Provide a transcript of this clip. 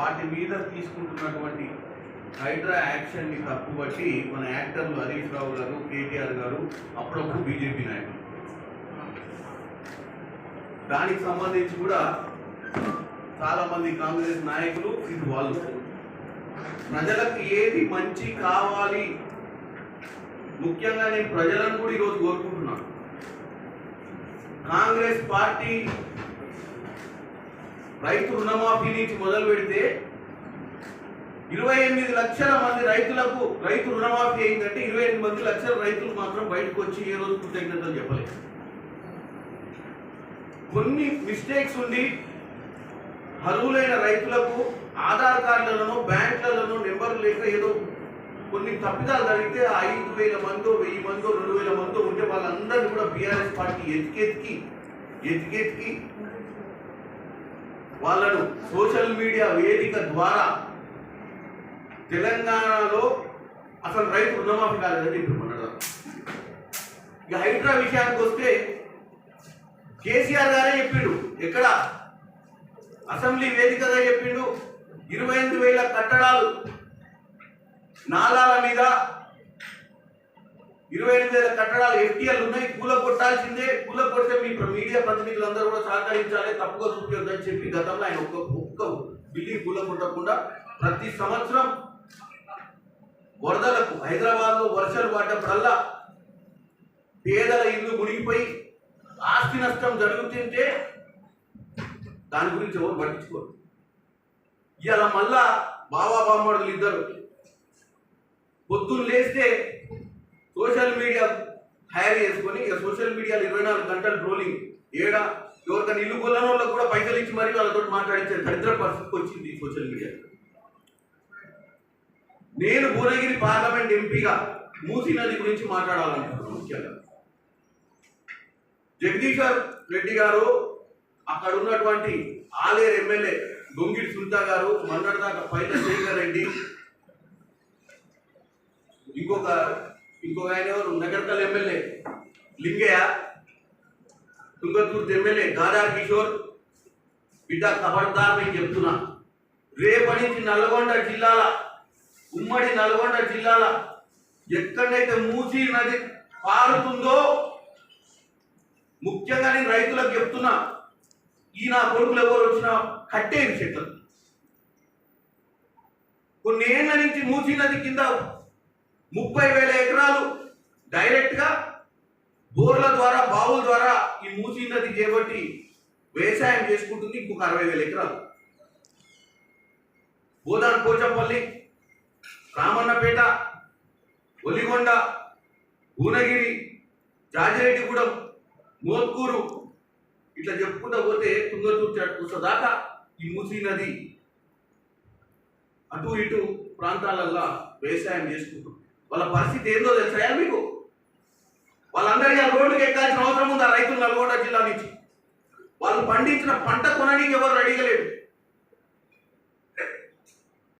వాటి మీద తీసుకుంటున్నటువంటి హైడ్రా యాక్షన్ని తప్పుబట్టి మన యాక్టర్లు హరీష్ రావు గారు, కేటీఆర్ గారు, అప్పుడప్పుడు బీజేపీ నాయకులు, దానికి సంబంధించి కూడా చాలామంది కాంగ్రెస్ నాయకులు ఇది వాళ్ళు ప్రజలకు ఏది మంచి కావాలి, ముఖ్యంగా నేను ప్రజలను కూడా ఈరోజు కోరుకుంటున్నాను. కాంగ్రెస్ పార్టీ రైతు రుణమాఫీ నుంచి మొదలు పెడితే 28 లక్షల మంది రైతులకు రైతు రుణమాఫీ అయిందంటే 28 లక్షల రైతులు మాత్రం బయటకు వచ్చి ఏ రోజు కృతజ్ఞతలు చెప్పలేదు. కొన్ని మిస్టేక్స్ ఉండి అర్హులైన రైతులకు ఆధార్ కార్డులను, బ్యాంకులను నెంబర్లు లేక ఏదో కొన్ని తప్పిదాలు జరిగితే 5,000 మందో, 1000 మందో, 2,000 మందో ఉంటే వాళ్ళందరినీ కూడా బీఆర్ఎస్ పార్టీ ఎతికెతికి వాళ్ళను సోషల్ మీడియా వేదిక ద్వారా తెలంగాణలో అసలు రైతు రుణమాఫీ కాలేదని ఇప్పుడు అన్నారు. ఇక హైడ్రా విషయానికి వస్తే కేసీఆర్ గారే చెప్పిండు, ఎక్కడ అసెంబ్లీ వేదికగా చెప్పిండు, 28,000 కట్టడాలు నాలాల మీద 28,000 కట్టడాలు ఎఫ్టీఎల్ ఉన్నాయి, కూల కొట్టాల్సిందే, కూల కొడితే మీ మీడియా ప్రతినిధులందరూ కూడా సహకరించాలి, తప్పుగా చూపించొద్దని చెప్పి గతంలో ఆయన ఒక్క బిల్డింగ్ కూల కొట్టకుండా ప్రతి సంవత్సరం వరదలకు హైదరాబాద్లో వర్షాలు పడ్డప్పుడల్లా పేదల ఇల్లు మునిగిపోయి ఆస్తి నష్టం జరుగుతుంటే దాని గురించి ఎవరు పట్టించుకోరు. ఇవాళ మళ్ళా బావా బామ్మడులు ఇద్దరు పొద్దున్న లేస్తే సోషల్ మీడియా హైర్ చేసుకొని ఇక సోషల్ మీడియాలో 24 గంటలు ట్రోలింగ్, ఏడా ఎవరికైనా ఇల్లు కొల్లని వాళ్ళకు కూడా పైసలు ఇచ్చి మరీ వాళ్ళతో మాట్లాడించే దరిద్ర పరిస్థితికి వచ్చింది సోషల్ మీడియా. నేను భువనగిరి పార్లమెంట్ ఎంపీగా మూసీ నది గురించి మాట్లాడాలనుకుంటున్నాను. ముఖ్యంగా జగదీశ్వర్ రెడ్డి గారు, అక్కడ ఉన్నటువంటి ఆలేరు ఎమ్మెల్యే గొంగిడి సునీత గారు, మొన్నటిదాకా పైన శేఖర్ రెడ్డి, ఇంకొక ఆయన ఎవరు నగర్కల్ ఎమ్మెల్యే లింగయ్య, తుంగతుర్తి ఎమ్మెల్యే గాదార్ కిషోర్, బిడ్డ ఖబర్దార్ నేను చెప్తున్నా, రేపటి నుంచి నల్గొండ జిల్లాల, ఉమ్మడి నల్గొండ జిల్లాల ఎక్కడైతే మూసీ నది పారుతుందో, ముఖ్యంగా నేను రైతులకు చెప్తున్నా, ఈ నా కొడుకులు ఎవరు వచ్చినా కట్టేవి చెట్లు. కొన్ని ఏళ్ల నుంచి మూసీ నది కింద 30,000 ఎకరాలు డైరెక్ట్గా బోర్ల ద్వారా, బావుల ద్వారా ఈ మూసీ నది చేపట్టి వ్యవసాయం చేసుకుంటుంది. ఇంకొక 60,000 ఎకరాలు బోదాన్, పోచంపల్లి, రామన్నపేట, ఒలిగొండ, భువనగిరి, జాజిరెడ్డిగూడెం, మోత్కూరు ఇట్లా చెప్పుకుంటూ పోతే తుంగతుర్తి అటు దాకా ఈ మూసీ నది అటు ఇటు ప్రాంతాలల్లో వ్యవసాయం చేసుకుంటాం. వాళ్ళ పరిస్థితి ఏందో తెలుసా మీకు? వాళ్ళందరికీ ఆ రోడ్డుకి ఎక్కాల్సిన అవసరం ఉంది. ఆ రైతులు నల్గొండ జిల్లా నుంచి వాళ్ళు పండించిన పంట కొనడానికి ఎవరు రెడీగా లేరు.